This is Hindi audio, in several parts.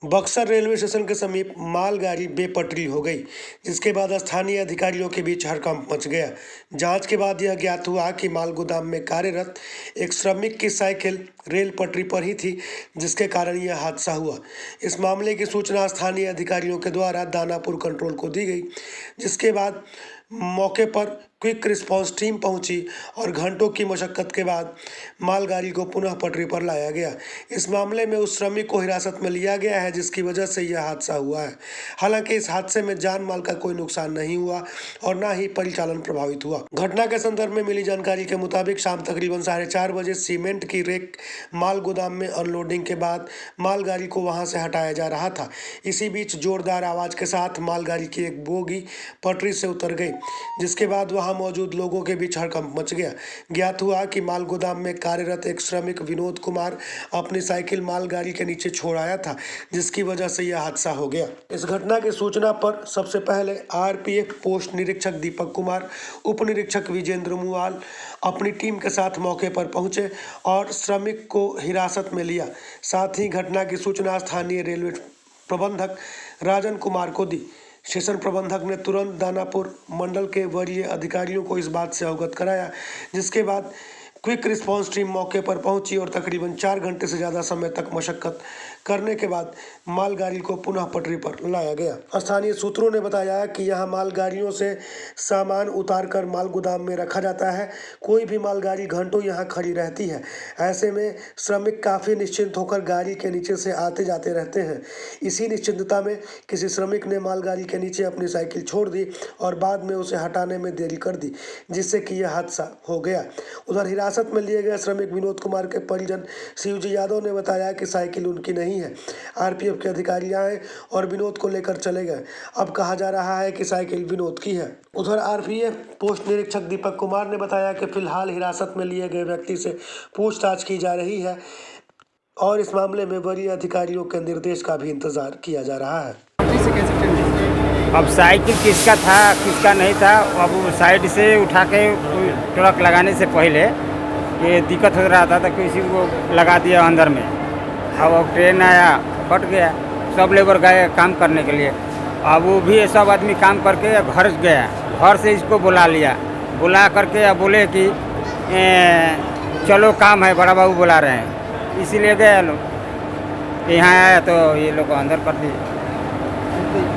बक्सर रेलवे स्टेशन के समीप मालगाड़ी बेपटरी हो गई, जिसके बाद स्थानीय अधिकारियों के बीच हड़कंप मच गया। जांच के बाद यह ज्ञात हुआ कि माल गोदाम में कार्यरत एक श्रमिक की साइकिल रेल पटरी पर ही थी, जिसके कारण यह हादसा हुआ। इस मामले की सूचना स्थानीय अधिकारियों के द्वारा दानापुर कंट्रोल को दी गई, जिसके बाद मौके पर क्विक रिस्पांस टीम पहुंची और घंटों की मशक्कत के बाद मालगाड़ी को पुनः पटरी पर लाया गया। इस मामले में उस श्रमिक को हिरासत में लिया गया है, जिसकी वजह से यह हादसा हुआ है। हालांकि इस हादसे में जान माल का कोई नुकसान नहीं हुआ और न ही परिचालन प्रभावित हुआ। घटना के संदर्भ में मिली जानकारी के मुताबिक शाम तकरीबन 4:30 बजे सीमेंट की रेक माल गोदाम में अनलोडिंग के बाद मालगाड़ी को वहां से हटाया जा रहा था। इसी बीच जोरदार आवाज के साथ मालगाड़ी की एक बोगी पटरी से उतर गई, जिसके बाद वहां मौजूद लोगों के बीच हड़कंप मच गया। ज्ञात हुआ कि माल गोदाम में कार्यरत एक श्रमिक विनोद कुमार अपनी साइकिल मालगाड़ी के नीचे छोड़ आया था, जिसकी वजह से यह हादसा हो गया। इस घटना की सूचना पर सबसे पहले आरपीएफ पोस्ट निरीक्षक दीपक कुमार, उप निरीक्षक विजेंद्र मुवाल अपनी टीम के साथ मौके पर पहुंचे और श्रमिक को हिरासत में लिया। साथ ही घटना की सूचना स्थानीय रेलवे प्रबंधक राजन कुमार को दी। स्टेशन प्रबंधक ने तुरंत दानापुर मंडल के वरीय अधिकारियों को इस बात से अवगत कराया, जिसके बाद क्विक रिस्पांस टीम मौके पर पहुंची और तकरीबन 4 घंटे से ज़्यादा समय तक मशक्कत करने के बाद मालगाड़ी को पुनः पटरी पर लाया गया। स्थानीय सूत्रों ने बताया कि यहां मालगाड़ियों से सामान उतारकर माल गोदाम में रखा जाता है। कोई भी मालगाड़ी घंटों यहां खड़ी रहती है। ऐसे में श्रमिक काफ़ी निश्चिंत होकर गाड़ी के नीचे से आते जाते रहते हैं। इसी निश्चिंतता में किसी श्रमिक ने मालगाड़ी के नीचे अपनी साइकिल छोड़ दी और बाद में उसे हटाने में देरी कर दी, जिससे कि यह हादसा हो गया। उधर हिरासत में लिए गए श्रमिक विनोद कुमार के परिजन शिवजी यादव ने बताया कि साइकिल उनकी नहीं है। आरपीएफ के अधिकारी आए और विनोद को लेकर चले गए। अब कहा जा रहा है कि साइकिल विनोद की है। उधर आरपीएफ पोस्ट निरीक्षक दीपक कुमार ने बताया कि फिलहाल हिरासत में लिए गए व्यक्ति से पूछताछ की जा रही है और इस मामले में वरीय अधिकारियों के निर्देश का भी इंतजार किया जा रहा है। अब साइकिल किसका था किसका नहीं था, अब वो साइड से उठा के ट्रक लगाने से पहले ये दिक्कत हो रहा था तो किसी को लगा दिया अंदर में। अब ट्रेन आया, फट गया। सब लेबर गए काम करने के लिए। अब वो भी सब आदमी काम करके घर गया। घर से इसको बुला लिया, बुला करके अब बोले कि चलो काम है, बड़ा बाबू बुला रहे हैं, इसीलिए गए लोग। यहाँ आया तो ये लोग अंदर कर दिए।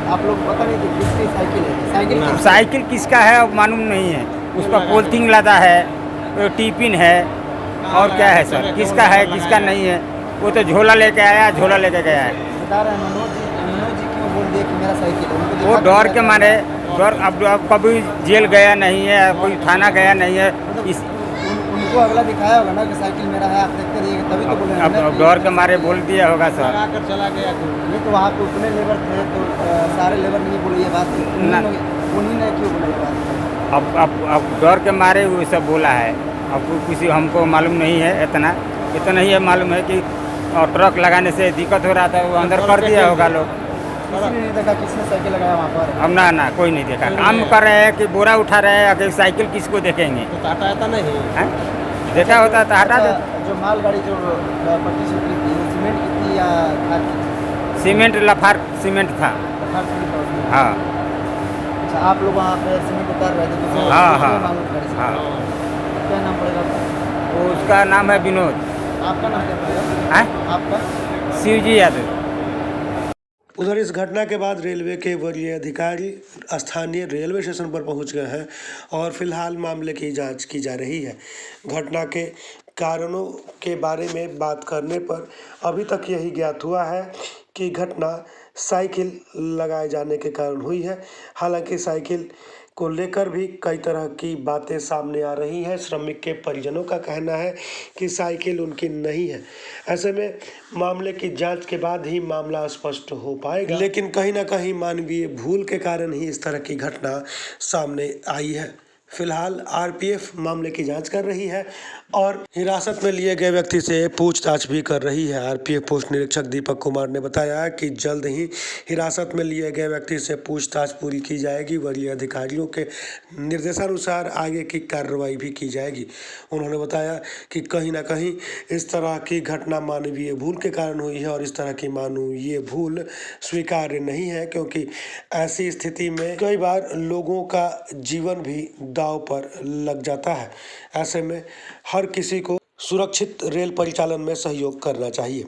आप लोग पता नहीं कि किसकी साइकिल है? साइकिल किसका है अब मालूम नहीं है। उस पर पोलथिंग लदा है, टिफिन है और क्या है सर, किसका है किसका नहीं है। वो तो झोला लेके आया, झोला लेके गया है। बता रहे हैं मनोज जी क्यों बोल दिए कि मेरा साइकिल है? वो डर के मारे, डर अब कभी जेल गया नहीं है, कोई थाना गया नहीं है। उनको अगला दिखाया होगा ना कि साइकिल मेरा है, आप देखते रहिएगा, तभी तो बोले। अब डर के मारे बोल दिया होगा सर। आकर चला गया नहीं तो वहाँ पे उतने लेबर थे तो सारे लेबर नहीं बोले ये बात, उन्हीं ने क्यों बोला ये बात? अब डर के मारे वो सब बोला है। अब किसी हमको मालूम नहीं है, इतना ही मालूम है कि ट्रक लगाने से दिक्कत हो रहा था, वो अंदर कर दिया होगा लोग। किसी ने नहीं देखा किसने साइकिल लगाया वहाँ पर? अब ना कोई नहीं देखा। काम कर रहे हैं कि बोरा उठा रहे हैं, अगर साइकिल किसको देखेंगे? तो हटाता नहीं है? देखा होता तो हटा देता। जो मालगाड़ी जो पट्टी से उतरी थी, सीमेंट की थी या खाद की? सीमेंट, लफार सीमेंट था। लफार सीमेंट था उसमें? हाँ। अच्छा, आप लोग वहाँ पे सीमेंट उतार रहे थे तो हाँ। क्या नाम पड़ेगा आपका? उसका नाम है विनोद। आपका नाम क्या पड़ेगा? है आपका? शिवजी यादव। उधर इस घटना के बाद रेलवे के वरीय अधिकारी स्थानीय रेलवे स्टेशन पर पहुंच गए हैं और फिलहाल मामले की जांच की जा रही है। घटना के कारणों के बारे में बात करने पर अभी तक यही ज्ञात हुआ है कि घटना साइकिल लगाए जाने के कारण हुई है। हालांकि साइकिल को लेकर भी कई तरह की बातें सामने आ रही हैं। श्रमिक के परिजनों का कहना है कि साइकिल उनकी नहीं है। ऐसे में मामले की जांच के बाद ही मामला स्पष्ट हो पाएगा, लेकिन कहीं ना कहीं मानवीय भूल के कारण ही इस तरह की घटना सामने आई है। फिलहाल आरपीएफ मामले की जांच कर रही है और हिरासत में लिए गए व्यक्ति से पूछताछ भी कर रही है। आरपीएफ पोस्ट निरीक्षक दीपक कुमार ने बताया कि जल्द ही हिरासत में लिए गए व्यक्ति से पूछताछ पूरी की जाएगी। वरीय अधिकारियों के निर्देशानुसार आगे की कार्रवाई भी की जाएगी। उन्होंने बताया कि कहीं ना कहीं इस तरह की घटना मानवीय भूल के कारण हुई है और इस तरह की मानवीय भूल स्वीकार्य नहीं है, क्योंकि ऐसी स्थिति में कई बार लोगों का जीवन भी दांव पर लग जाता है। ऐसे में हर किसी को सुरक्षित रेल परिचालन में सहयोग करना चाहिए।